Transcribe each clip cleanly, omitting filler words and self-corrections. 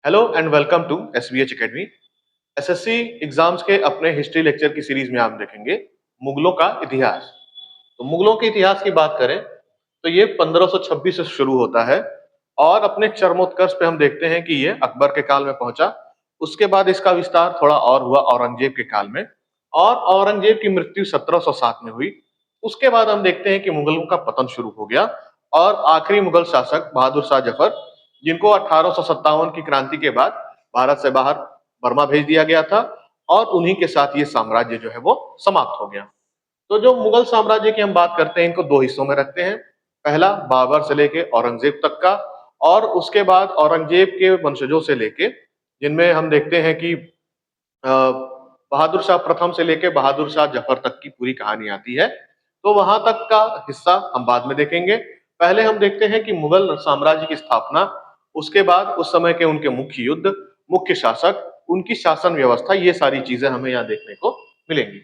Hello and welcome to SBH academy. SSC exams के अपने history lecture की series में आप देखेंगे मुगलों का इतिहास। तो मुगलों के इतिहास की बात करें तो ये 1526 से शुरू होता है और अपने चरमोत्कर्ष पे हम देखते हैं कि ये अकबर के काल में पहुंचा। उसके बाद इसका विस्तार थोड़ा और हुआ औरंगजेब के काल में, और औरंगजेब की मृत्यु 1707 में हुई। उसके बाद हम देखते हैं कि मुगलों का पतन शुरू हो गया और आखिरी मुगल शासक बहादुर शाह जफर, जिनको 1857 की क्रांति के बाद भारत से बाहर बर्मा भेज दिया गया था, और उन्हीं के साथ ये साम्राज्य जो है वो समाप्त हो गया। तो जो मुगल साम्राज्य की हम बात करते हैं, इनको दो हिस्सों में रखते हैं। पहला बाबर से लेके औरंगजेब तक का, और उसके बाद औरंगजेब के वंशजों से लेके, जिनमें हम देखते हैं कि बहादुर शाह प्रथम से लेके बहादुर शाह जफर तक की पूरी कहानी आती है। तो वहां तक का हिस्सा हम बाद में देखेंगे। पहले हम देखते हैं कि मुगल साम्राज्य की स्थापना, उसके बाद उस समय के उनके मुख्य युद्ध, मुख्य शासक, उनकी शासन व्यवस्था, ये सारी चीजें हमें यहाँ देखने को मिलेंगी।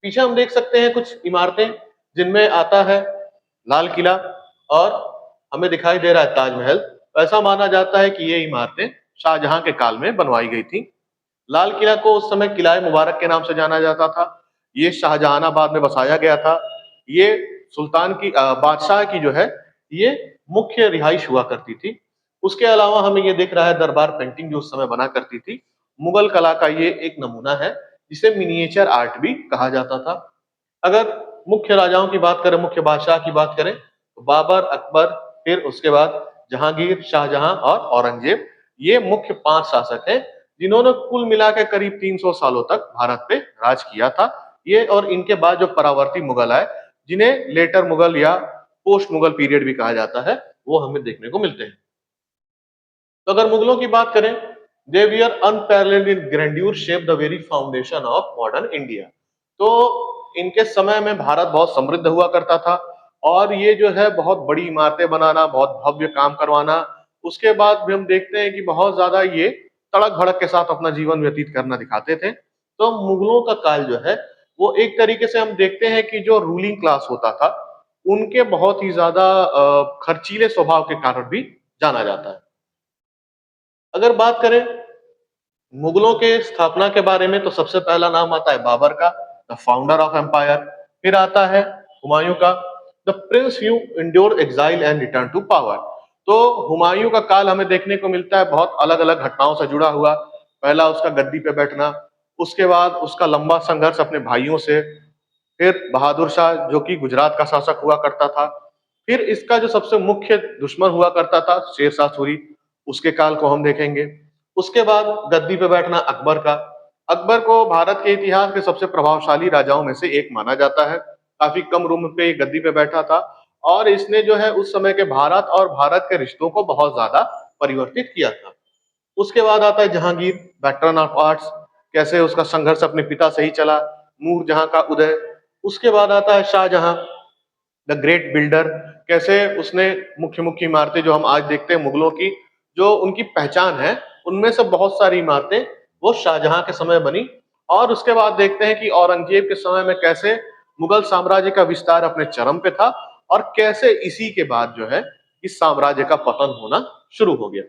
पीछे हम देख सकते हैं कुछ इमारतें, जिनमें आता है लाल किला, और हमें दिखाई दे रहा है ताजमहल। ऐसा माना जाता है कि ये इमारतें शाहजहां के काल में बनवाई गई थी। लाल किला को उस समय किला मुबारक के नाम से जाना जाता था। ये शाहजहानाबाद में बसाया गया था। ये सुल्तान की बादशाह की जो है ये मुख्य रिहाइश हुआ करती थी। उसके अलावा हमें ये दिख रहा है दरबार पेंटिंग, जो उस समय बना करती थी। मुगल कला का ये एक नमूना है, जिसे मिनिएचर आर्ट भी कहा जाता था। अगर मुख्य राजाओं की बात करें, मुख्य बादशाह की बात करें, तो बाबर, अकबर, फिर उसके बाद जहांगीर, शाहजहां और औरंगजेब, ये मुख्य पांच शासक हैं, जिन्होंने कुल मिला के करीब 300 सालों तक भारत पे राज किया था। ये और इनके बाद जो परावर्ती मुगल आए, जिन्हें लेटर मुगल या पोस्ट मुगल पीरियड भी कहा जाता है, वो हमें देखने को मिलते हैं। तो अगर मुगलों की बात करें, they were unparalleled in grandeur shape the very foundation of modern India. तो इनके समय में भारत बहुत समृद्ध हुआ करता था, और ये जो है बहुत बड़ी इमारतें बनाना, बहुत भव्य काम करवाना, उसके बाद भी हम देखते हैं कि बहुत ज्यादा ये तड़क भड़क के साथ अपना जीवन व्यतीत करना दिखाते थे। तो मुगलों का काल जो है वो एक तरीके से हम देखते हैं कि जो रूलिंग क्लास होता था, उनके बहुत ही ज्यादा खर्चीले स्वभाव के कारण भी जाना जाता है। अगर बात करें मुगलों के स्थापना के बारे में, तो सबसे पहला नाम आता है बाबर का, द फाउंडर ऑफ एम्पायर। फिर आता है हुमायूं का, the prince you endure exile and return to power. तो हुमायूं का काल हमें देखने को मिलता है बहुत अलग अलग घटनाओं से जुड़ा हुआ। पहला उसका गद्दी पे बैठना, उसके बाद उसका लंबा संघर्ष अपने भाइयों से, फिर बहादुर शाह जो कि गुजरात का शासक हुआ करता था, फिर इसका जो सबसे मुख्य दुश्मन हुआ करता था शेर शाह सूरी, उसके काल को हम देखेंगे। उसके बाद गद्दी पे बैठना अकबर का। अकबर को भारत के इतिहास के सबसे प्रभावशाली राजाओं में से एक माना जाता है। काफी कम उम्र पे ये गद्दी पे बैठा था, और इसने जो है उस समय के भारत और भारत के रिश्तों को बहुत ज्यादा परिवर्तित किया था। उसके बाद आता है जहांगीर, पैटर्न ऑफ आर्ट्स, कैसे उसका संघर्ष अपने पिता से ही चला, नूरजहां का उदय। उसके बाद आता है शाहजहां, द ग्रेट बिल्डर, कैसे उसने मुख्य मुख्य इमारतें जो हम आज देखते हैं मुगलों की, जो उनकी पहचान है, उनमें से बहुत सारी इमारतें वो शाहजहां के समय बनी। और उसके बाद देखते हैं कि औरंगजेब के समय में कैसे मुगल साम्राज्य का विस्तार अपने चरम पे था, और कैसे इसी के बाद जो है इस साम्राज्य का पतन होना शुरू हो गया।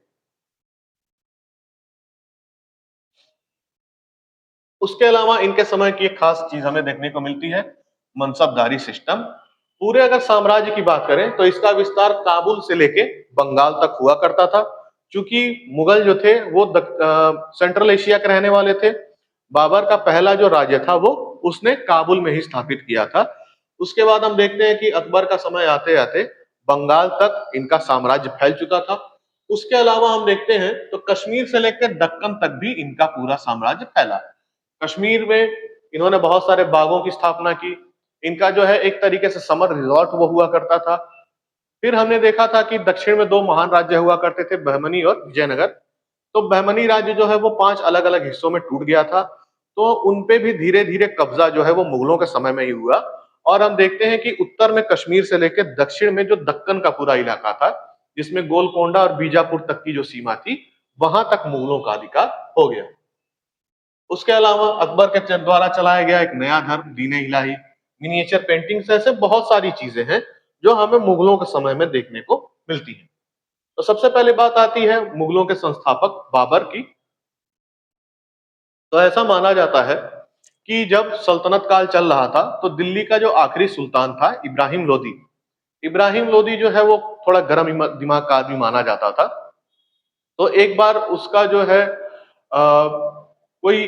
उसके अलावा इनके समय की एक खास चीज हमें देखने को मिलती है, मनसबदारी सिस्टम। पूरे अगर साम्राज्य की बात करें तो इसका विस्तार काबुल से लेके बंगाल तक हुआ करता था। क्योंकि मुगल जो थे वो सेंट्रल एशिया के रहने वाले थे। बाबर का पहला जो राज्य था वो उसने काबुल में ही स्थापित किया था। उसके बाद हम देखते हैं कि अकबर का समय आते आते बंगाल तक इनका साम्राज्य फैल चुका था। उसके अलावा हम देखते हैं तो कश्मीर से लेकर दक्कन तक भी इनका पूरा साम्राज्य फैला। कश्मीर में इन्होंने बहुत सारे बागों की स्थापना की। इनका जो है एक तरीके से समर रिजॉर्ट वो हुआ करता था। फिर हमने देखा था कि दक्षिण में दो महान राज्य हुआ करते थे, बहमनी और विजयनगर। तो बहमनी राज्य जो है वो पांच अलग अलग हिस्सों में टूट गया था। तो उनपे भी धीरे धीरे कब्जा जो है वो मुगलों के समय में ही हुआ। और हम देखते हैं कि उत्तर में कश्मीर से लेकर दक्षिण में जो दक्कन का पूरा इलाका था, जिसमें गोलकोंडा और बीजापुर तक की जो सीमा थी, वहां तक मुगलों का अधिकार हो गया। उसके अलावा अकबर के द्वारा चलाया गया एक नया धर्म दीन इलाही, मिनिएचर पेंटिंग्स, ऐसे बहुत सारी चीजें हैं जो हमें मुगलों के समय में देखने को मिलती हैं। तो सबसे पहले बात आती है मुगलों के संस्थापक बाबर की। तो ऐसा माना जाता है कि जब सल्तनत काल चल रहा था तो दिल्ली का जो आखिरी सुल्तान था इब्राहिम लोदी, इब्राहिम लोदी जो है वो थोड़ा गर्म दिमाग का आदमी माना जाता था। तो एक बार उसका जो है कोई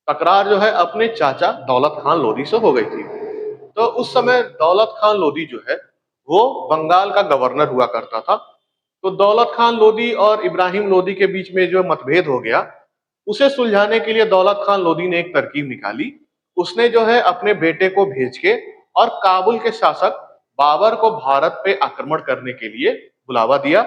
तकरार जो है अपने चाचा दौलत खान लोदी से हो गई थी। तो उस समय दौलत खान लोदी जो है वो बंगाल का गवर्नर हुआ करता था। तो दौलत खान लोदी और इब्राहिम लोदी के बीच में जो मतभेद हो गया, उसे सुलझाने के लिए दौलत खान लोदी ने एक तरकीब निकाली। उसने जो है अपने बेटे को भेज के और काबुल के शासक बाबर को भारत पे आक्रमण करने के लिए बुलावा दिया।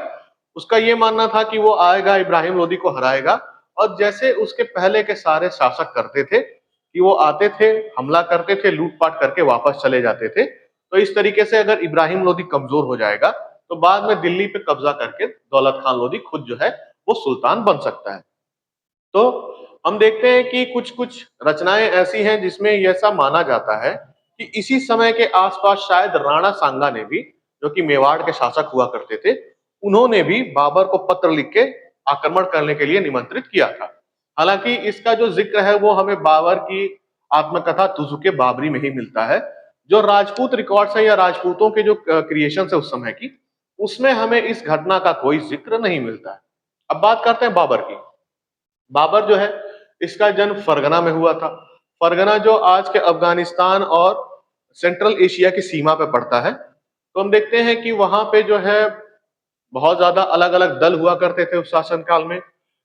उसका ये मानना था कि वो आएगा, इब्राहिम लोदी को हराएगा, और जैसे उसके पहले के सारे शासक करते थे कि वो आते थे, हमला करते थे, लूटपाट करके वापस चले जाते थे। तो इस तरीके से अगर इब्राहिम लोदी कमजोर हो जाएगा तो बाद में दिल्ली पे कब्जा करके दौलत खान लोदी खुद जो है वो सुल्तान बन सकता है। तो हम देखते हैं कि कुछ कुछ रचनाएं ऐसी हैं जिसमें ऐसा माना जाता है कि इसी समय के आसपास शायद राणा सांगा ने भी, जो कि मेवाड़ के शासक हुआ करते थे, उन्होंने भी बाबर को पत्र लिख के आक्रमण करने के लिए निमंत्रित किया था। हालांकि इसका जो जिक्र है वो हमें बाबर की आत्मकथा तुजुके बाबरी में ही मिलता है। जो राजपूत रिकॉर्ड्स है या राजपूतों के जो क्रिएशन है उस समय की, उसमें हमें इस घटना का कोई जिक्र नहीं मिलता है। अब बात करते हैं बाबर की। बाबर जो है इसका जन्म फरगना में हुआ था। फरगना जो आज के अफगानिस्तान और सेंट्रल एशिया की सीमा पे पड़ता है। तो हम देखते हैं कि वहां पे जो है बहुत ज्यादा अलग अलग दल हुआ करते थे उस शासन काल में,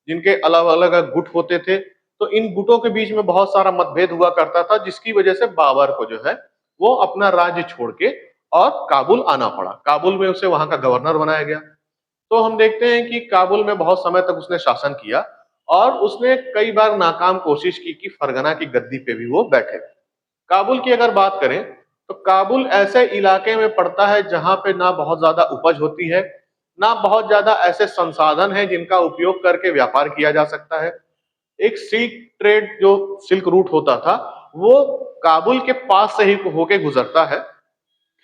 जिनके अलग अलग गुट होते थे। तो इन गुटों के बीच में बहुत सारा मतभेद हुआ करता था, जिसकी वजह से बाबर को जो है वो अपना राज्य छोड़ के और काबुल आना पड़ा। काबुल में उसे वहां का गवर्नर बनाया गया। तो हम देखते हैं कि काबुल में बहुत समय तक उसने शासन किया और उसने कई बार नाकाम कोशिश की कि फरगना की गद्दी पे भी वो बैठे। काबुल की अगर बात करें तो काबुल ऐसे इलाके में पड़ता है जहां पे ना बहुत ज्यादा उपज होती है, ना बहुत ज्यादा ऐसे संसाधन हैं जिनका उपयोग करके व्यापार किया जा सकता है। एक सिल्क ट्रेड जो सिल्क रूट होता था वो काबुल के पास से ही होके गुजरता है।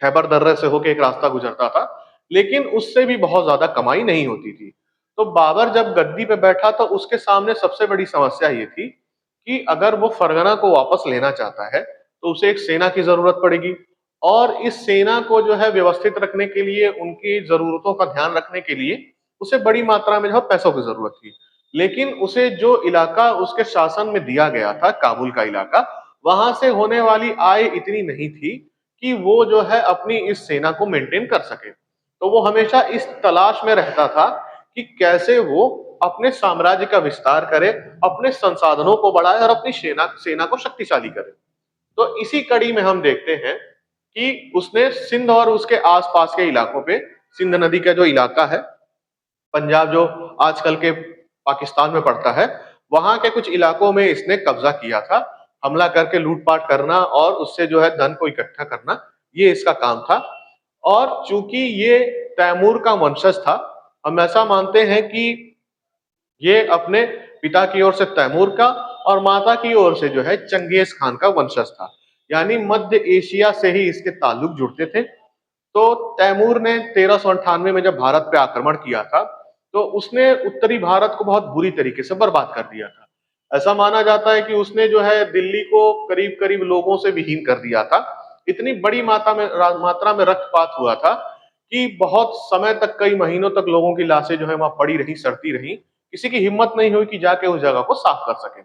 खैबर दर्रे से होके एक रास्ता गुजरता था, लेकिन उससे भी बहुत ज्यादा कमाई नहीं होती थी। तो बाबर जब गद्दी पे बैठा तो उसके सामने सबसे बड़ी समस्या ये थी कि अगर वो फरगना को वापस लेना चाहता है तो उसे एक सेना की जरूरत पड़ेगी, और इस सेना को जो है व्यवस्थित रखने के लिए, उनकी जरूरतों का ध्यान रखने के लिए उसे बड़ी मात्रा में जो है पैसों की जरूरत थी। लेकिन उसे जो इलाका उसके शासन में दिया गया था, काबुल का इलाका, वहां से होने वाली आय इतनी नहीं थी कि वो जो है अपनी इस सेना को मेंटेन कर सके। तो वो हमेशा इस तलाश में रहता था कि कैसे वो अपने साम्राज्य का विस्तार करे, अपने संसाधनों को बढ़ाए और अपनी सेना सेना को शक्तिशाली करे। तो इसी कड़ी में हम देखते हैं कि उसने सिंध और उसके आसपास के इलाकों पे, सिंध नदी का जो इलाका है, पंजाब जो आजकल के पाकिस्तान में पड़ता है, वहां के कुछ इलाकों में इसने कब्जा किया था। हमला करके लूटपाट करना और उससे जो है धन को इकट्ठा करना, ये इसका काम था। और चूंकि ये तैमूर का वंशज था, हम ऐसा मानते हैं कि ये अपने पिता की ओर से तैमूर का और माता की ओर से जो है चंगेज खान का वंशज था। यानी मध्य एशिया से ही इसके ताल्लुक जुड़ते थे। तो तैमूर ने 1398 में जब भारत पे आक्रमण किया था तो उसने उत्तरी भारत को बहुत बुरी तरीके से बर्बाद कर दिया था। ऐसा माना जाता है कि उसने जो है दिल्ली को करीब करीब लोगों से विहीन कर दिया था। इतनी बड़ी मात्रा में रक्तपात हुआ था कि बहुत समय तक, कई महीनों तक लोगों की लाशें जो है वहां पड़ी रही, सड़ती रही। किसी की हिम्मत नहीं हुई कि जाके उस जगह को साफ कर सके।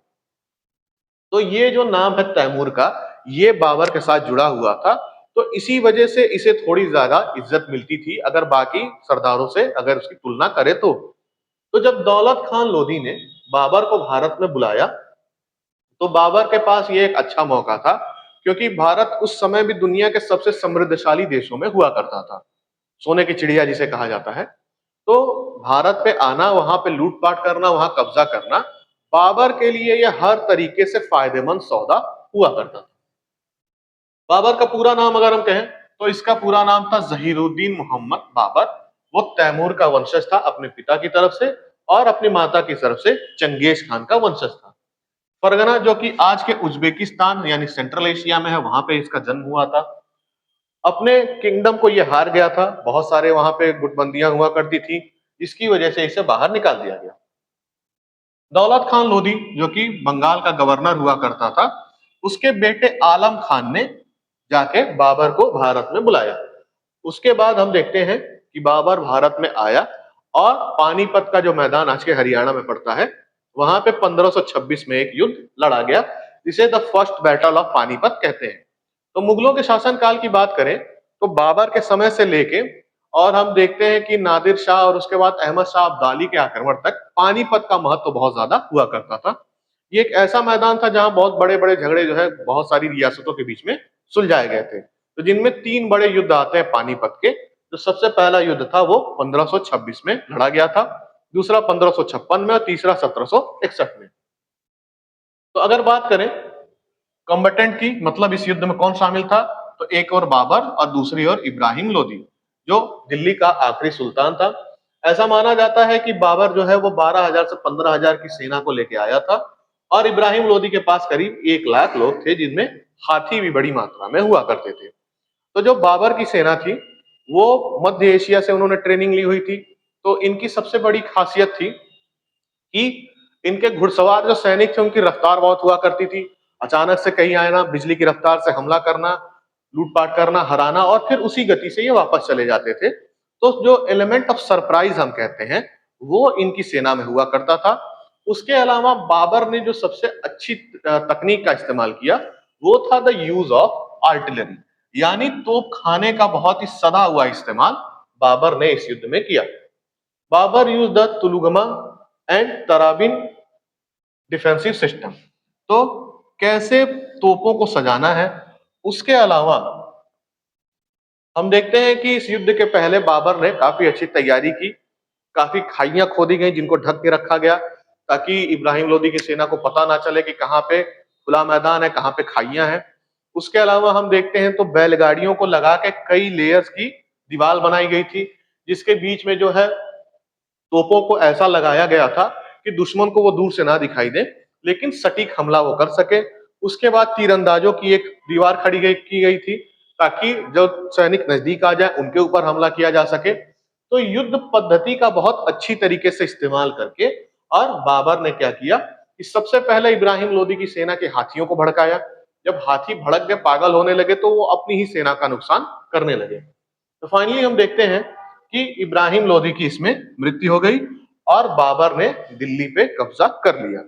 तो ये जो नाम है तैमूर का, ये बाबर के साथ जुड़ा हुआ था। तो इसी वजह से इसे थोड़ी ज्यादा इज्जत मिलती थी अगर बाकी सरदारों से अगर उसकी तुलना करें तो जब दौलत खान लोधी ने बाबर को भारत में बुलाया तो बाबर के पास ये एक अच्छा मौका था, क्योंकि भारत उस समय भी दुनिया के सबसे समृद्धशाली देशों में हुआ करता था, सोने की चिड़िया जिसे कहा जाता है। तो भारत पे आना, वहां पे लूटपाट करना, वहां कब्जा करना, बाबर के लिए यह हर तरीके से फायदेमंद सौदा हुआ करता था। बाबर का पूरा नाम अगर हम कहें तो इसका पूरा नाम था जहीरुद्दीन मोहम्मद बाबर। वो तैमूर का वंशज था अपने पिता की तरफ से, और अपनी माता की तरफ से चंगेज खान का वंशज था। फरगना जो कि आज के उज्बेकिस्तान यानी सेंट्रल एशिया में है, वहां पे इसका जन्म हुआ था। अपने किंगडम को ये हार गया था, बहुत सारे वहां पे गुटबंदियां हुआ करती थी, इसकी वजह से इसे बाहर निकाल दिया गया। दौलत खान लोधी जो कि बंगाल का गवर्नर हुआ करता था, उसके बेटे आलम खान ने जाके बाबर को भारत में बुलाया। उसके बाद हम देखते हैं कि बाबर भारत में आया और पानीपत का जो मैदान आज के हरियाणा में पड़ता है, वहां पे 1526 में एक युद्ध लड़ा गया, जिसे the first battle of Panipat कहते हैं। तो मुगलों के शासनकाल की बात करें तो बाबर के समय से लेके और हम देखते हैं कि नादिर शाह और उसके बाद अहमद शाह अब्दाली के आक्रमण तक पानीपत का महत्व बहुत ज्यादा हुआ करता था। ये एक ऐसा मैदान था जहां बहुत बड़े बड़े झगड़े जो है बहुत सारी रियासतों के बीच में सुलझाए गए थे। तो जिनमें 3 बड़े युद्ध आते हैं पानीपत के। जो सबसे पहला युद्ध था वो 1526 में लड़ा गया था, दूसरा 1556 में और तीसरा 1761 में। तो अगर बात करें कॉम्बेटेंट की, मतलब इस युद्ध में कौन शामिल था, तो एक और बाबर और दूसरी ओर इब्राहिम लोदी, जो दिल्ली का आखिरी सुल्तान था। ऐसा माना जाता है कि बाबर जो है वो 12,000 से 15,000 की सेना को लेके आया था और इब्राहिम लोदी के पास करीब 1 लाख लोग थे, जिनमें हाथी भी बड़ी मात्रा में हुआ करते थे। तो जो बाबर की सेना थी वो मध्य एशिया से उन्होंने ट्रेनिंग ली हुई थी। तो इनकी सबसे बड़ी खासियत थी कि इनके घुड़सवार जो सैनिक थे उनकी रफ्तार बहुत हुआ करती थी। अचानक से कहीं आना, बिजली की रफ्तार से हमला करना, लूटपाट करना, हराना और फिर उसी गति से ये वापस चले जाते थे। तो जो एलिमेंट ऑफ सरप्राइज हम कहते हैं वो इनकी सेना में हुआ करता था। उसके अलावा बाबर ने जो सबसे अच्छी तकनीक का इस्तेमाल किया वो था द यूज ऑफ आर्टिलरी, यानी तोप खाने का बहुत ही सदा हुआ इस्तेमाल बाबर ने इस युद्ध में किया। Babur used the Tulughma and Tarabin defensive system. तो कैसे तोपों को सजाना है, उसके अलावा हम देखते हैं कि इस युद्ध के पहले बाबर ने काफी अच्छी तैयारी की। काफी खाइयां खोदी गई जिनको ढक के रखा गया ताकि इब्राहिम लोदी की सेना को पता ना चले कि कहाँ पे खुला मैदान है, कहाँ पे खाइयां हैं। उसके अलावा हम देखते हैं तो बैलगाड़ियों को लगा के कई लेयर्स की दीवार बनाई गई थी, जिसके बीच में जो है तोपों को ऐसा लगाया गया था कि दुश्मन को वो दूर से ना दिखाई दे लेकिन सटीक हमला वो कर सके। उसके बाद तीरंदाजों की एक दीवार खड़ी की गई थी ताकि जो सैनिक नजदीक आ जाए उनके ऊपर हमला किया जा सके। तो युद्ध पद्धति का बहुत अच्छी तरीके से इस्तेमाल करके और बाबर ने क्या किया कि सबसे पहले इब्राहिम लोदी की सेना के हाथियों को भड़काया। जब हाथी भड़क गए, पागल होने लगे, तो वो अपनी ही सेना का नुकसान करने लगे। तो फाइनली हम देखते हैं कि इब्राहिम लोदी की इसमें मृत्यु हो गई और बाबर ने दिल्ली पे कब्जा कर लिया।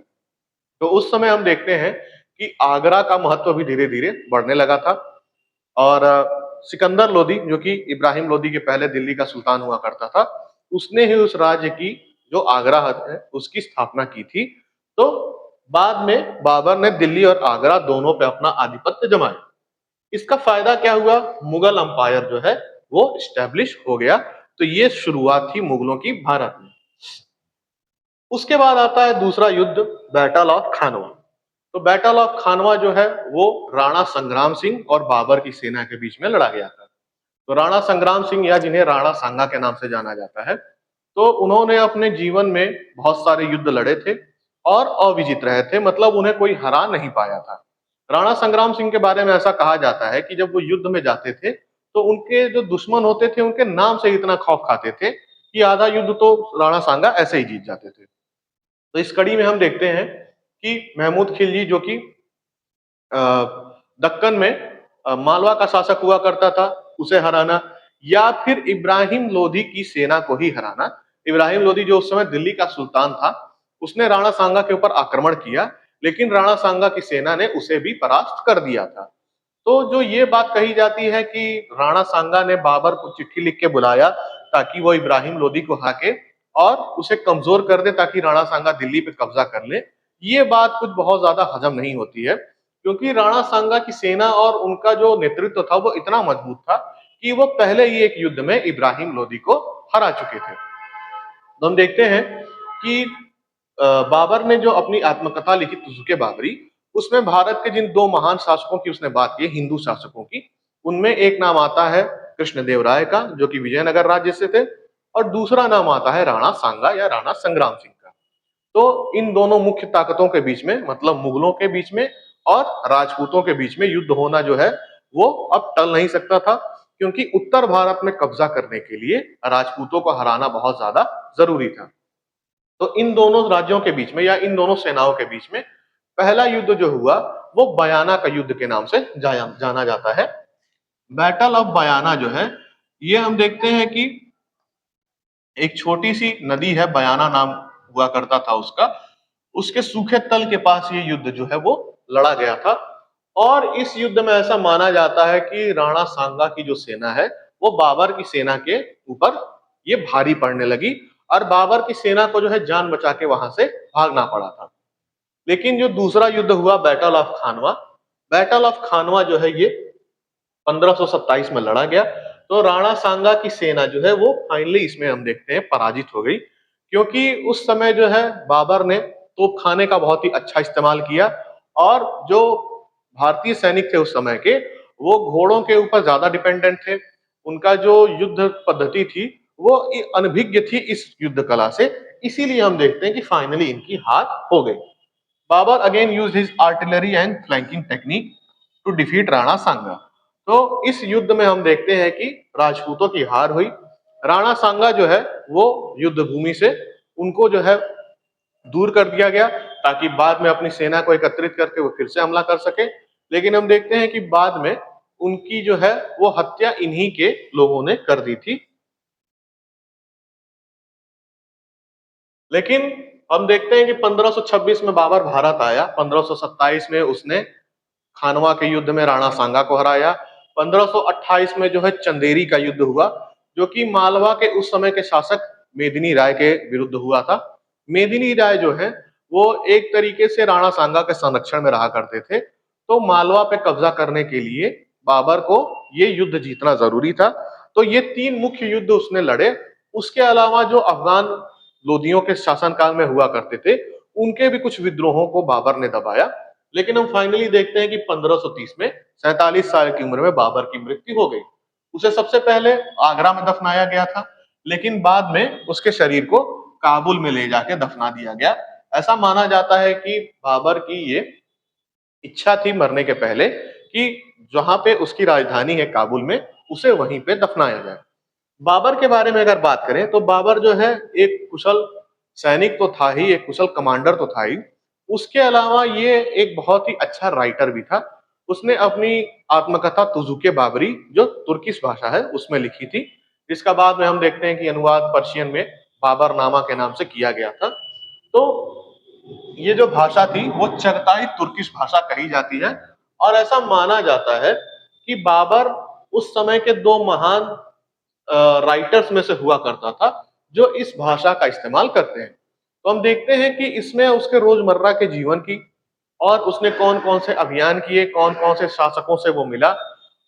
तो उस समय हम देखते हैं कि आगरा का महत्व भी धीरे धीरे बढ़ने लगा था और सिकंदर लोदी जो कि इब्राहिम लोदी के पहले दिल्ली का सुल्तान हुआ करता था, उसने ही उस राज्य की जो आगरा है उसकी स्थापना की थी। तो बाद में बाबर ने दिल्ली और आगरा दोनों पे अपना आधिपत्य जमाया। इसका फायदा क्या हुआ, मुगल अंपायर जो है वो स्टैब्लिश हो गया। तो ये शुरुआत थी मुगलों की भारत में। उसके बाद आता है दूसरा युद्ध, बैटल ऑफ खानवा। तो बैटल ऑफ खानवा जो है वो राणा संग्राम सिंह और बाबर की सेना के बीच में लड़ा गया था। तो राणा संग्राम सिंह या जिन्हें राणा सांगा के नाम से जाना जाता है, तो उन्होंने अपने जीवन में बहुत सारे युद्ध लड़े थे और अविजित रहे थे, मतलब उन्हें कोई हरा नहीं पाया था। राणा संग्राम सिंह के बारे में ऐसा कहा जाता है कि जब वो युद्ध में जाते थे तो उनके जो दुश्मन होते थे उनके नाम से इतना खौफ खाते थे कि आधा युद्ध तो राणा सांगा ऐसे ही जीत जाते थे। तो इस कड़ी में हम देखते हैं कि महमूद खिलजी जो कि दक्कन में मालवा का शासक हुआ करता था, उसे हराना या फिर इब्राहिम लोधी की सेना को ही हराना। इब्राहिम लोधी जो उस समय दिल्ली का सुल्तान था, उसने राणा सांगा के ऊपर आक्रमण किया, लेकिन राणा सांगा की सेना ने उसे भी परास्त कर दिया था। तो जो ये बात कही जाती है कि राणा सांगा ने बाबर को चिट्ठी लिख के बुलाया ताकि वो इब्राहिम लोधी को हाके और उसे कमजोर कर दे ताकि राणा सांगा दिल्ली पे कब्जा कर ले, ये बात कुछ बहुत ज्यादा हजम नहीं होती है, क्योंकि राणा सांगा की सेना और उनका जो नेतृत्व था वो इतना मजबूत था कि वो पहले ही एक युद्ध में इब्राहिम लोधी को हरा चुके थे। तो हम देखते हैं कि बाबर ने जो अपनी आत्मकथा लिखी तुज़ुके बाबरी, उसमें भारत के जिन 2 महान शासकों की उसने बात की, हिंदू शासकों की, उनमें एक नाम आता है कृष्णदेवराय का जो कि विजयनगर राज्य से थे और दूसरा नाम आता है राणा सांगा या राणा संग्राम सिंह का। तो इन दोनों मुख्य ताकतों के बीच में, मतलब मुगलों के बीच में और राजपूतों के बीच में युद्ध होना जो है वो अब टल नहीं सकता था। क्योंकि उत्तर भारत में कब्जा करने के लिए राजपूतों को हराना बहुत ज्यादा जरूरी था। तो इन दोनों राज्यों के बीच में या इन दोनों सेनाओं के बीच में पहला युद्ध जो हुआ वो बयाना का युद्ध के नाम से जाना जाता है। बैटल ऑफ बयाना जो है ये हम देखते हैं कि एक छोटी सी नदी है, बयाना नाम हुआ करता था उसका, उसके सूखे तल के पास ये युद्ध जो है वो लड़ा गया था। और इस युद्ध में ऐसा माना जाता है कि राणा सांगा की जो सेना है वो बाबर की सेना के ऊपर ये भारी पड़ने लगी और बाबर की सेना को जो है जान बचा के वहां से भागना पड़ा था। लेकिन जो दूसरा युद्ध हुआ battle of Khanwa, battle of Khanwa जो है ये 1527 में लड़ा गया। तो राणा सांगा की सेना जो है वो फाइनली इसमें हम देखते हैं पराजित हो गई, क्योंकि उस समय जो है बाबर ने तोपखाने का बहुत ही अच्छा इस्तेमाल किया और जो भारतीय सैनिक थे उस समय के वो घोड़ों के ऊपर ज्यादा डिपेंडेंट थे। उनका जो युद्ध पद्धति थी वो अनभिज्ञ थी इस युद्ध कला से, इसीलिए हम देखते हैं कि फाइनली इनकी हार हो गई। Babur again used his artillery and flanking technique to defeat Rana Sanga. तो इस युद्ध में हम देखते हैं कि राजपूतों की हार हुई। राणा सांगा जो है वो युद्ध भूमि से उनको जो है दूर कर दिया गया ताकि बाद में अपनी सेना को एकत्रित करके वो फिर से हमला कर सके। लेकिन हम देखते हैं कि बाद में उनकी जो है वो हत्या इन्हीं के लोगों ने कर दी थी। लेकिन हम देखते हैं कि 1526 में बाबर भारत आया, 1527 में उसने खानवा के युद्ध में राणा सांगा को हराया। 1528 में जो है चंदेरी का युद्ध हुआ जो कि मालवा के उस समय के शासक मेदिनी राय के विरुद्ध हुआ था। मेदिनी राय जो है वो एक तरीके से राणा सांगा के संरक्षण में रहा करते थे। तो मालवा पे कब्जा करने के लिए बाबर को ये युद्ध जीतना जरूरी था। तो ये तीन मुख्य युद्ध उसने लड़े। उसके अलावा जो अफगान लोदियों के शासनकाल में हुआ करते थे उनके भी कुछ विद्रोहों को बाबर ने दबाया। लेकिन हम फाइनली देखते हैं कि 1530 में 47 साल की उम्र में बाबर की मृत्यु हो गई। उसे सबसे पहले आगरा में दफनाया गया था, लेकिन बाद में उसके शरीर को काबुल में ले जाके दफना दिया गया। ऐसा माना जाता है कि बाबर की ये इच्छा थी मरने के पहले कि जहां पे उसकी राजधानी है काबुल में उसे वहीं पे दफनाया जाए। बाबर के बारे में अगर बात करें तो बाबर जो है एक कुशल सैनिक तो था ही, एक कुशल कमांडर तो था ही, उसके अलावा ये एक बहुत ही अच्छा राइटर भी था। उसने अपनी आत्मकथा तुजुके बाबरी जो तुर्किश भाषा है उसमें लिखी थी, जिसका बाद में हम देखते हैं कि अनुवाद पर्शियन में बाबरनामा के नाम से किया गया था। तो ये जो भाषा थी वो चगताई तुर्किश भाषा कही जाती है और ऐसा माना जाता है कि बाबर उस समय के दो महान राइटर्स में से हुआ करता था जो इस भाषा का इस्तेमाल करते हैं। तो हम देखते हैं कि इसमें उसके रोजमर्रा के जीवन की और उसने कौन कौन से अभियान किए, कौन कौन से शासकों से वो मिला।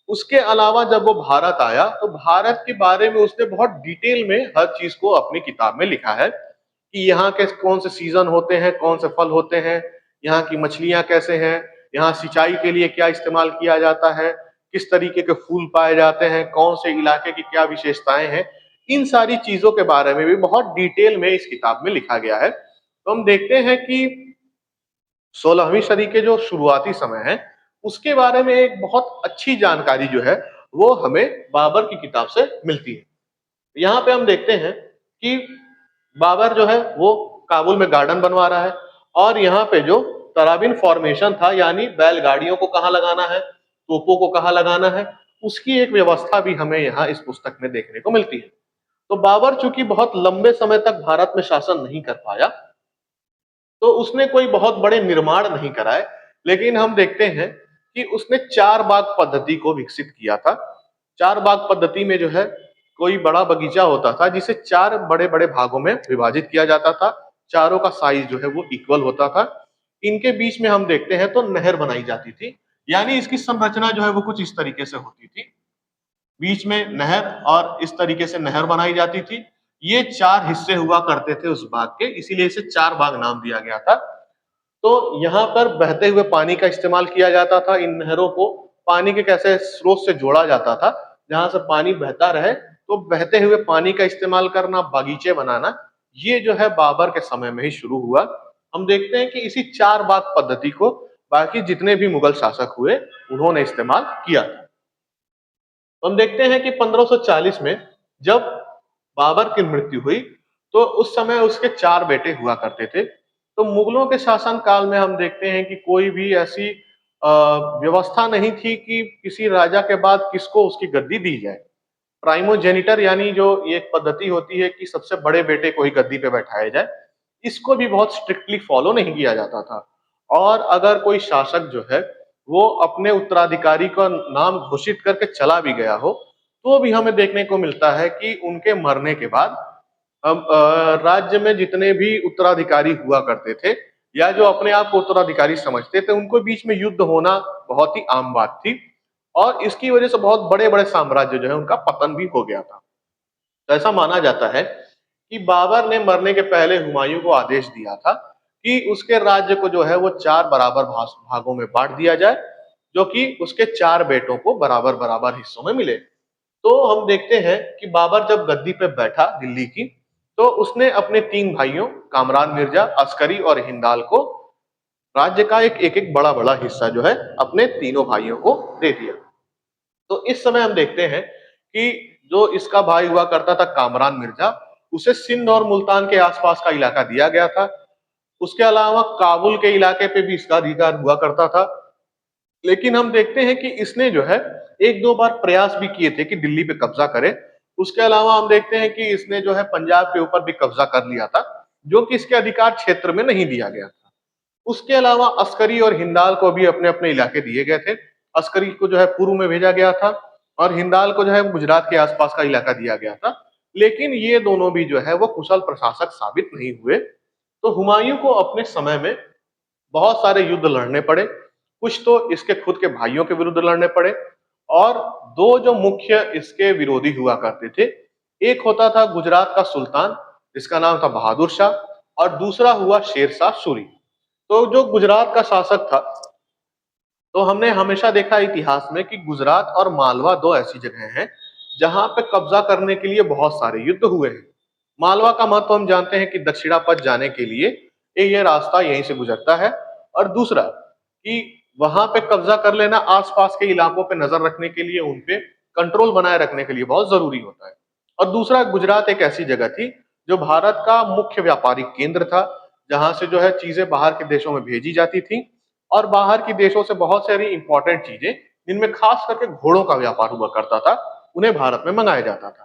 उसके अलावा जब वो भारत आया तो भारत के बारे में उसने बहुत डिटेल में हर चीज को अपनी किताब में लिखा है कि यहाँ के कौन से सीजन होते हैं, कौन से फल होते हैं, यहाँ की मछलियां कैसे हैं, यहाँ सिंचाई के लिए क्या इस्तेमाल किया जाता है, किस तरीके के फूल पाए जाते हैं, कौन से इलाके की क्या विशेषताएं हैं। इन सारी चीजों के बारे में भी बहुत डिटेल में इस किताब में लिखा गया है। तो हम देखते हैं कि 16वीं सदी के जो शुरुआती समय है उसके बारे में एक बहुत अच्छी जानकारी जो है वो हमें बाबर की किताब से मिलती है। यहाँ पे हम देखते हैं कि बाबर जो है वो काबुल में गार्डन बनवा रहा है और यहाँ पे जो तराबिन फॉर्मेशन था यानी बैलगाड़ियों को कहाँ लगाना है, तोपों को कहाँ लगाना है, उसकी एक व्यवस्था भी हमें यहाँ इस पुस्तक में देखने को मिलती है। तो बाबर चूंकि बहुत लंबे समय तक भारत में शासन नहीं कर पाया तो उसने कोई बहुत बड़े निर्माण नहीं कराए, लेकिन हम देखते हैं कि उसने चार बाग पद्धति को विकसित किया था। चार बाग पद्धति में जो है कोई बड़ा बगीचा होता था जिसे चार बड़े बड़े भागों में विभाजित किया जाता था। चारों का साइज जो है वो इक्वल होता था। इनके बीच में हम देखते हैं तो नहर बनाई जाती थी, यानी इसकी संरचना जो है वो कुछ इस तरीके से होती थी। बीच में नहर और इस तरीके से नहर बनाई जाती थी। ये चार हिस्से हुआ करते थे उस बाग के, इसीलिए इसे चार बाग नाम दिया गया था। तो यहाँ पर बहते हुए पानी का इस्तेमाल किया जाता था। इन नहरों को पानी के कैसे स्रोत से जोड़ा जाता था जहां से पानी बहता रहे, तो बहते हुए पानी का इस्तेमाल करना, बागीचे बनाना, ये जो है बाबर के समय में ही शुरू हुआ। हम देखते हैं कि इसी चार बाग पद्धति को बाकी जितने भी मुगल शासक हुए उन्होंने इस्तेमाल किया था। तो हम देखते हैं कि 1540 में जब बाबर की मृत्यु हुई, तो उस समय उसके 4 बेटे हुआ करते थे। तो मुगलों के शासन काल में हम देखते हैं कि कोई भी ऐसी व्यवस्था नहीं थी कि किसी राजा के बाद किसको उसकी गद्दी दी जाए। प्राइमोजेनिटर यानी जो ये एक पद्धति होती है कि सबसे बड़े बेटे को ही गद्दी पे बैठाया जाए, इसको भी बहुत स्ट्रिक्टली फॉलो नहीं किया जाता था। और अगर कोई शासक जो है वो अपने उत्तराधिकारी का नाम घोषित करके चला भी गया हो, तो भी हमें देखने को मिलता है कि उनके मरने के बाद अब राज्य में जितने भी उत्तराधिकारी हुआ करते थे या जो अपने आप को उत्तराधिकारी समझते थे, उनको बीच में युद्ध होना बहुत ही आम बात थी। और इसकी वजह से बहुत बड़े-बड़े साम्राज्य जो है उनका पतन भी हो गया था। तो ऐसा माना जाता है कि बाबर ने मरने के पहले हुमायूं को आदेश दिया था कि उसके राज्य को जो है वो 4 बराबर भागों में बांट दिया जाए, जो कि उसके 4 बेटों को बराबर-बराबर हिस्सों में मिले। तो हम देखते हैं कि बाबर जब गद्दी पे बैठा दिल्ली की, तो उसने अपने 3 भाइयों कामरान मिर्जा, अस्करी और हिंदाल को राज्य का एक-एक बड़ा-बड़ा हिस्सा जो है अपने तीनों भाइयों को दे दिया। तो इस समय हम देखते हैं कि जो इसका भाई हुआ करता था कामरान मिर्जा, उसे सिंध और मुल्तान के आसपास का इलाका दिया गया था। उसके अलावा काबुल के इलाके पे भी इसका अधिकार हुआ करता था। लेकिन हम देखते हैं कि इसने जो है एक दो बार प्रयास भी किए थे कि दिल्ली पे कब्जा करे। उसके अलावा हम देखते हैं कि इसने जो है पंजाब के ऊपर भी कब्जा कर लिया था, जो कि इसके अधिकार क्षेत्र में नहीं दिया गया था। उसके अलावा अस्करी और हिंदाल को भी अपने अपने इलाके दिए गए थे। अस्करी को जो है पूर्व में भेजा गया था और हिंदाल को जो है गुजरात के आसपास का इलाका दिया गया था। लेकिन ये दोनों भी जो है वो कुशल प्रशासक साबित नहीं हुए। तो हुमायूं को अपने समय में बहुत सारे युद्ध लड़ने पड़े। कुछ तो इसके खुद के भाइयों के विरुद्ध लड़ने पड़े और दो जो मुख्य इसके विरोधी हुआ करते थे, एक होता था गुजरात का सुल्तान जिसका नाम था बहादुर शाह और दूसरा हुआ शेर शाह सूरी। तो जो गुजरात का शासक था, तो हमने हमेशा देखा इतिहास में कि गुजरात और मालवा दो ऐसी जगह हैं जहां पे कब्जा करने के लिए बहुत सारे युद्ध हुए हैं। मालवा का महत्व हम जानते हैं कि दक्षिणापथ जाने के लिए ये रास्ता यहीं से गुजरता है। और दूसरा कि वहां पे कब्जा कर लेना आसपास के इलाकों पे नजर रखने के लिए, उन पे कंट्रोल बनाए रखने के लिए बहुत जरूरी होता है। और दूसरा, गुजरात एक ऐसी जगह थी जो भारत का मुख्य व्यापारिक केंद्र था, जहां से जो है चीजें बाहर के देशों में भेजी जाती थी और बाहर की देशों से बहुत सारी इंपॉर्टेंट चीजें, जिनमें खास करके घोड़ों का व्यापार हुआ करता था, उन्हें भारत में मंगाया जाता था।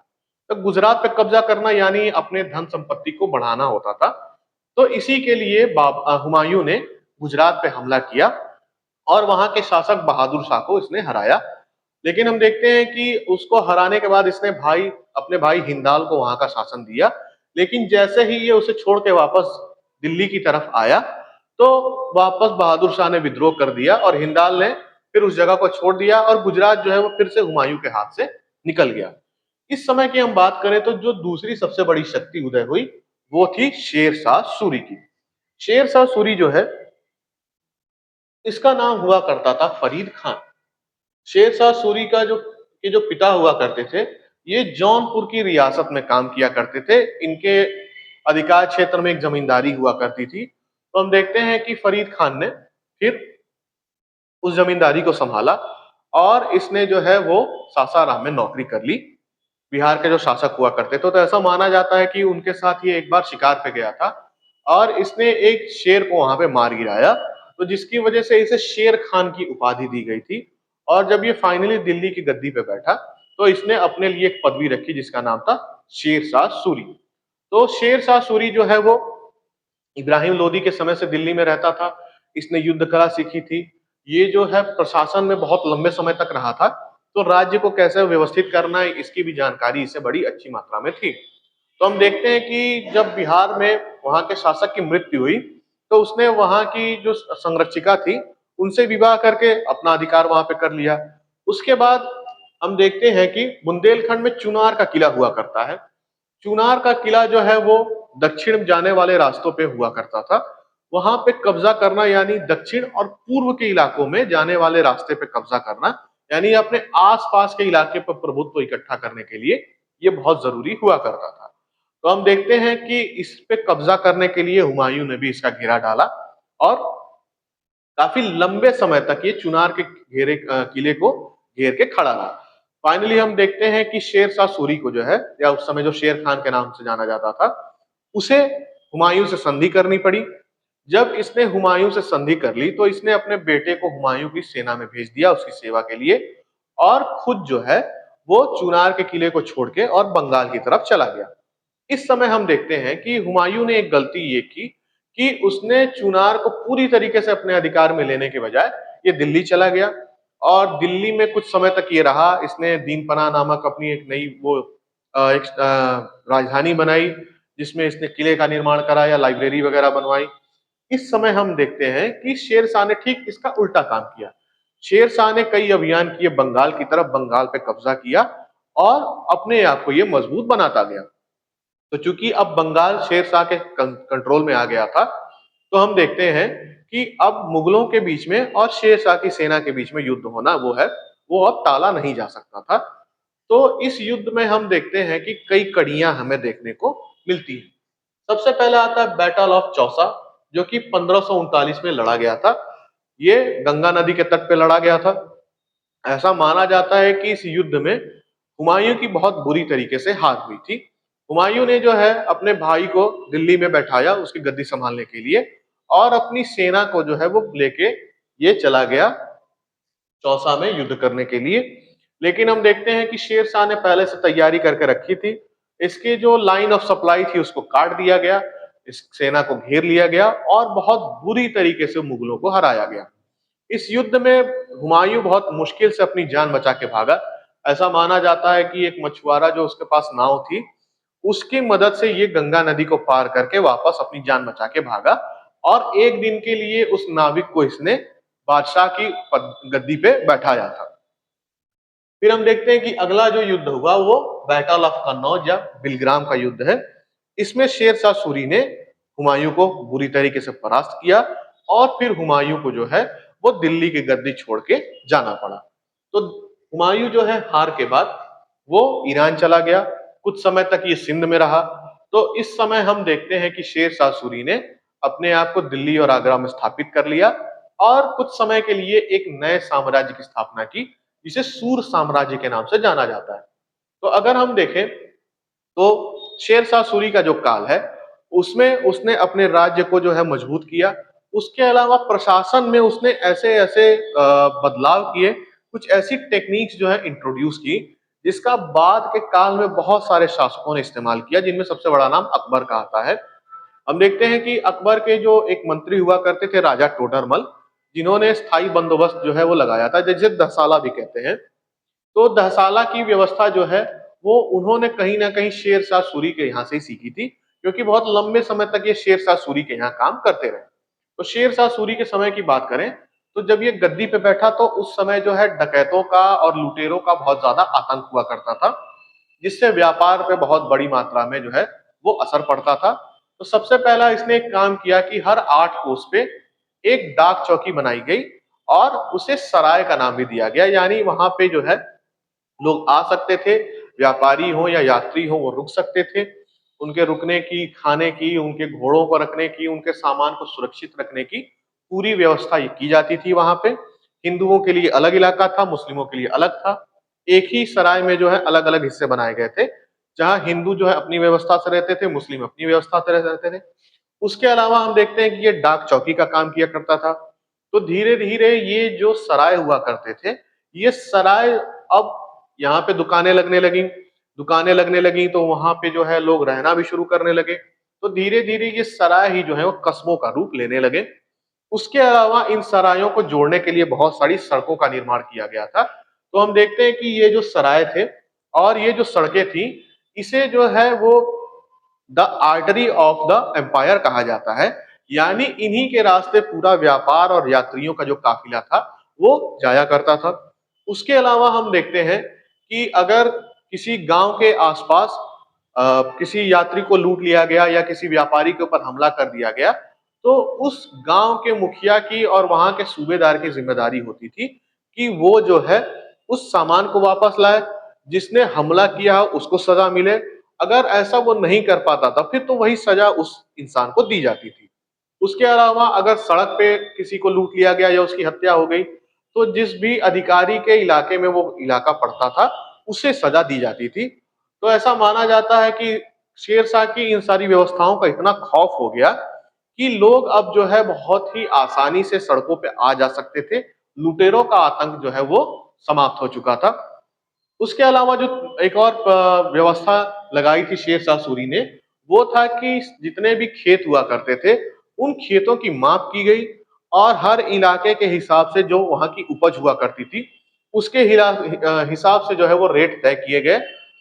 तो गुजरात पे कब्जा करना यानी अपने धन संपत्ति को बढ़ाना होता था। तो इसी के लिए हुमायूं ने गुजरात पे हमला किया और वहां के शासक बहादुर शाह को इसने हराया। लेकिन हम देखते हैं कि उसको हराने के बाद इसने अपने भाई हिंदाल को वहां का शासन दिया। लेकिन जैसे ही ये उसे छोड़ के वापस दिल्ली की तरफ आया, तो वापस बहादुर शाह ने विद्रोह कर दिया और हिंदाल ने फिर उस जगह को छोड़ दिया और गुजरात जो है वो फिर से हुमायूं के हाथ से निकल गया। इस समय की हम बात करें तो जो दूसरी सबसे बड़ी शक्ति उदय हुई, वो थी शेर शाह सूरी की। शेर शाह सूरी जो है, इसका नाम हुआ करता था फरीद खान। शेर शाह सूरी का जो पिता हुआ करते थे, ये जौनपुर की रियासत में काम किया करते थे। इनके अधिकार क्षेत्र में एक जमींदारी हुआ करती थी। तो हम देखते हैं कि फरीद खान ने फिर उस जमींदारी को संभाला और इसने जो है वो सासाराम में नौकरी कर ली। बिहार के जो शासक हुआ करते थे, तो ऐसा माना जाता है कि उनके साथ ये एक बार शिकार पे गया था और इसने एक शेर को वहां पे मार गिराया, तो जिसकी वजह से इसे शेर खान की उपाधि दी गई थी। और जब ये फाइनली दिल्ली की गद्दी पे बैठा, तो इसने अपने लिए एक पदवी रखी जिसका नाम था शेर शाह सूरी। तो शेर शाह सूरी जो है वो इब्राहिम लोदी के समय से दिल्ली में रहता था। इसने युद्ध कला सीखी थी। ये जो है प्रशासन में बहुत लंबे समय तक रहा था, तो राज्य को कैसे व्यवस्थित करना है इसकी भी जानकारी इसे बड़ी अच्छी मात्रा में थी। तो हम देखते हैं कि जब बिहार में वहां के शासक की मृत्यु हुई, तो उसने वहां की जो संरक्षिका थी उनसे विवाह करके अपना अधिकार वहां पे कर लिया। उसके बाद हम देखते हैं कि बुंदेलखंड में चुनार का किला हुआ करता है। चुनार का किला जो है वो दक्षिण जाने वाले रास्तों पे हुआ करता था। वहां पे कब्जा करना यानी दक्षिण और पूर्व के इलाकों में जाने वाले रास्ते पे कब्जा करना, यानी अपने आसपास के इलाके पर प्रभुत्व इकट्ठा करने के लिए ये बहुत जरूरी हुआ करता था। तो हम देखते हैं कि इस पे कब्जा करने के लिए हुमायूं ने भी इसका घेरा डाला और काफी लंबे समय तक ये चुनार के किले को घेर के खड़ा रहा। फाइनली हम देखते हैं कि शेर शाह सूरी को जो है, या उस समय जो शेर खान के नाम से जाना जाता था, उसे हुमायूं से संधि करनी पड़ी। जब इसने हुमायूं से संधि कर ली तो इसने अपने बेटे को हुमायूं की सेना में भेज दिया उसकी सेवा के लिए, और खुद जो है वो चुनार के किले को छोड़ के और बंगाल की तरफ चला गया। इस समय हम देखते हैं कि हुमायूं ने एक गलती ये की कि उसने चुनार को पूरी तरीके से अपने अधिकार में लेने के बजाय ये दिल्ली चला गया, और दिल्ली में कुछ समय तक ये रहा। इसने दीनपना नामक अपनी एक नई वो एक राजधानी बनाई, जिसमें इसने किले का निर्माण कराया, लाइब्रेरी वगैरह बनवाई। इस समय हम देखते हैं कि शेर शाह ने ठीक इसका उल्टा काम किया। शेर शाह ने कई अभियान किए बंगाल की तरफ, बंगाल पे कब्जा किया और अपने आप को ये मजबूत बनाता गया। तो चूंकि अब बंगाल शेर शाह के कंट्रोल में आ गया था, तो हम देखते हैं कि अब मुगलों के बीच में और शेर शाह की सेना के बीच में युद्ध होना वो है, वो अब टाला नहीं जा सकता था। तो इस युद्ध में हम देखते हैं कि कई कड़ियां हमें देखने को मिलती हैं। सबसे पहले आता है बैटल ऑफ चौसा, जो कि 1539 में लड़ा गया था। ये गंगा नदी के तट पे लड़ा गया था। ऐसा माना जाता है कि इस युद्ध में हुमायूं की बहुत बुरी तरीके से हार हुई थी। हुमायूं ने जो है अपने भाई को दिल्ली में बैठाया उसकी गद्दी संभालने के लिए, और अपनी सेना को जो है वो लेके ये चला गया चौसा में युद्ध करने के लिए। लेकिन हम देखते हैं कि शेर शाह ने पहले से तैयारी करके रखी थी। इसकी जो लाइन ऑफ सप्लाई थी उसको काट दिया गया, इस सेना को घेर लिया गया और बहुत बुरी तरीके से मुगलों को हराया गया। इस युद्ध में हुमायूं बहुत मुश्किल से अपनी जान बचा के भागा। ऐसा माना जाता है कि एक मछुआरा जो उसके पास नाव थी, उसकी मदद से ये गंगा नदी को पार करके वापस अपनी जान बचा के भागा, और एक दिन के लिए उस नाविक को इसने बादशाह की गद्दी पे बैठाया था। फिर हम देखते हैं कि अगला जो युद्ध हुआ वो बैटल ऑफ कन्नौज या बिलग्राम का युद्ध है। इसमें शेर शाह सूरी ने हुमायूं को बुरी तरीके से परास्त किया, और फिर हुमायूं को जो है वो दिल्ली की गद्दी छोड़ के जाना पड़ा। तो हुमायूं जो है हार के बाद वो ईरान चला गया, कुछ समय तक ये सिंध में रहा। तो इस समय हम देखते हैं कि शेर शाह सूरी ने अपने आप को दिल्ली और आगरा में स्थापित कर लिया, और कुछ समय के लिए एक नए साम्राज्य की स्थापना की, जिसे सूर साम्राज्य के नाम से जाना जाता है। तो अगर हम देखें तो शेर शाह सूरी का जो काल है उसमें उसने अपने राज्य को जो है मजबूत किया। उसके अलावा प्रशासन में उसने ऐसे ऐसे बदलाव किए, कुछ ऐसी टेक्निक्स जो है इंट्रोड्यूस की, जिसका बाद के काल में बहुत सारे शासकों ने इस्तेमाल किया, जिनमें सबसे बड़ा नाम अकबर का आता है। हम देखते हैं कि अकबर के जो एक मंत्री हुआ करते थे राजा टोडरमल, जिन्होंने स्थायी बंदोबस्त जो है वो लगाया था, जिसे दसाला भी कहते हैं। तो दहसाला की व्यवस्था जो है वो उन्होंने कहीं ना कहीं शेर शाह सूरी के यहाँ से ही सीखी थी, क्योंकि बहुत लंबे समय तक ये शेर शाह सूरी के यहाँ काम करते रहे। तो शेर शाह सूरी के समय की बात करें तो जब ये गद्दी पे बैठा तो उस समय जो है डकैतों का और लुटेरों का बहुत ज्यादा आतंक हुआ करता था, जिससे व्यापार पे बहुत बड़ी मात्रा में जो है वो असर पड़ता था। तो सबसे पहला इसने एक काम किया कि हर 8 कोस पे एक डाक चौकी बनाई गई, और उसे सराय का नाम भी दिया गया, यानी वहां पे जो है लोग आ सकते थे, व्यापारी हो या यात्री हो वो रुक सकते थे। उनके रुकने की, खाने की, उनके घोड़ों को रखने की, उनके सामान को सुरक्षित रखने की पूरी व्यवस्था ये की जाती थी वहां पे। हिंदुओं के लिए अलग इलाका था, मुस्लिमों के लिए अलग था। एक ही सराय में जो है अलग अलग हिस्से बनाए गए थे, जहां हिंदू जो है अपनी व्यवस्था से रहते थे, मुस्लिम अपनी व्यवस्था से रहते थे। उसके अलावा हम देखते हैं कि ये डाक चौकी का काम किया करता था। तो धीरे धीरे ये जो सराय हुआ करते थे, ये सराय अब यहाँ पे दुकानें लगने लगी तो वहां पे जो है लोग रहना भी शुरू करने लगे। तो धीरे धीरे ये सराय ही जो है वो कस्बों का रूप लेने लगे। उसके अलावा इन सरायों को जोड़ने के लिए बहुत सारी सड़कों का निर्माण किया गया था। तो हम देखते हैं कि ये जो सराय थे और ये जो सड़कें थी, इसे जो है वो the artery of the empire कहा जाता है। यानी इन्हीं के रास्ते पूरा व्यापार और यात्रियों का जो काफिला था वो जाया करता था। उसके अलावा हम देखते हैं कि अगर किसी गांव के आसपास किसी यात्री को लूट लिया गया या किसी व्यापारी के ऊपर हमला कर दिया गया, तो उस गांव के मुखिया की और वहां के सूबेदार की जिम्मेदारी होती थी कि वो जो है उस सामान को वापस लाए, जिसने हमला किया उसको सजा मिले। अगर ऐसा वो नहीं कर पाता था फिर तो वही सजा उस इंसान को दी जाती थी। उसके अलावा अगर सड़क पे किसी को लूट लिया गया या उसकी हत्या हो गई, तो जिस भी अधिकारी के इलाके में वो इलाका पड़ता था, उसे सजा दी जाती थी। तो ऐसा माना जाता है कि शेर शाह की इन सारी व्यवस्थाओं का इतना खौफ हो गया कि लोग अब जो है बहुत ही आसानी से सड़कों पे आ जा सकते थे। लुटेरों का आतंक जो है वो समाप्त हो चुका था। उसके अलावा जो एक और व्यवस्था लगाई थी शेर शाह सूरी ने, वो था कि जितने भी खेत हुआ करते थे, उन खेतों की माप की गई और हर इलाके के हिसाब से जो वहां की उपज हुआ करती थी, उसके हिसाब से जो है वो रेट तय किए गए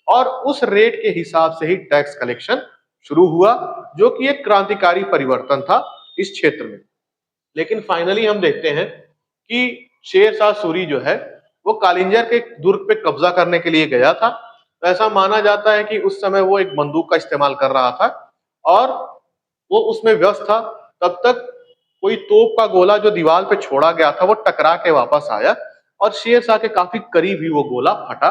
और उस रेट के हिसाब से ही टैक्स कलेक्शन शुरू हुआ, जो कि एक क्रांतिकारी परिवर्तन था इस क्षेत्र में। लेकिन फाइनली हम देखते हैं कि शेर शाह सूरी जो है वो कालिंजर के दुर्ग पे कब्जा करने के लिए गया था। तो ऐसा माना जाता है कि उस समय वो एक बंदूक का इस्तेमाल कर रहा था और वो उसमें व्यस्त था। तब तक कोई तोप का गोला जो दीवार पे छोड़ा गया था वो टकरा के वापस आया और शेर शाह के काफी करीब ही वो गोला फटा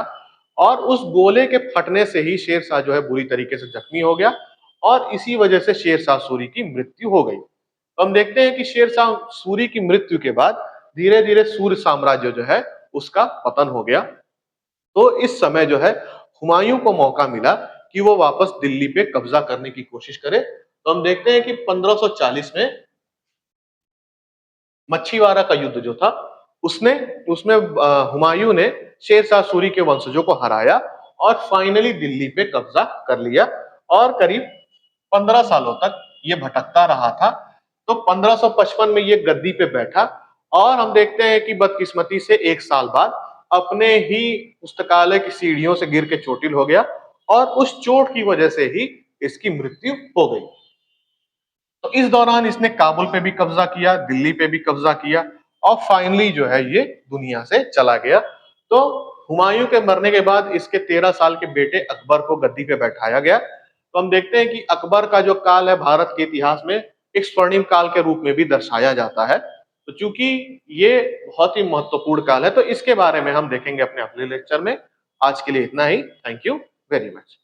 और उस गोले के फटने से ही शेर शाह जो है बुरी तरीके से जख्मी हो गया और इसी वजह से शेर शाह सूरी की मृत्यु हो गई। तो हम देखते हैं कि शेर शाह सूरी की मृत्यु के बाद धीरे धीरे सूर्य साम्राज्य जो है उसका पतन हो गया। तो इस समय जो है हुमायूं को मौका मिला कि वो वापस दिल्ली पे कब्जा करने की कोशिश करे। तो हम देखते हैं कि 1540 में मच्छीवाड़ा का युद्ध जो था उसने उसमें हुमायूं ने शेर शाह सूरी के वंशजों को हराया और फाइनली दिल्ली पे कब्जा कर लिया और करीब 15 सालों तक ये भटकता रहा था। तो 1555 में ये गद्दी पे बैठा और हम देखते हैं कि बदकिस्मती से एक साल बाद अपने ही पुस्तकालय की सीढ़ियों से गिर के चोटिल हो गया और उस चोट की वजह से ही इसकी मृत्यु हो गई। तो इस दौरान इसने काबुल पे भी कब्जा किया, दिल्ली पे भी कब्जा किया और फाइनली जो है ये दुनिया से चला गया। तो हुमायूं के मरने के बाद इसके 13 साल के बेटे अकबर को गद्दी पे बैठाया गया। तो हम देखते हैं कि अकबर का जो काल है भारत के इतिहास में एक स्वर्णिम काल के रूप में भी दर्शाया जाता है। तो चूंकि ये बहुत ही महत्वपूर्ण काल है तो इसके बारे में हम देखेंगे अपने अगले लेक्चर में। आज के लिए इतना ही। Thank you very much.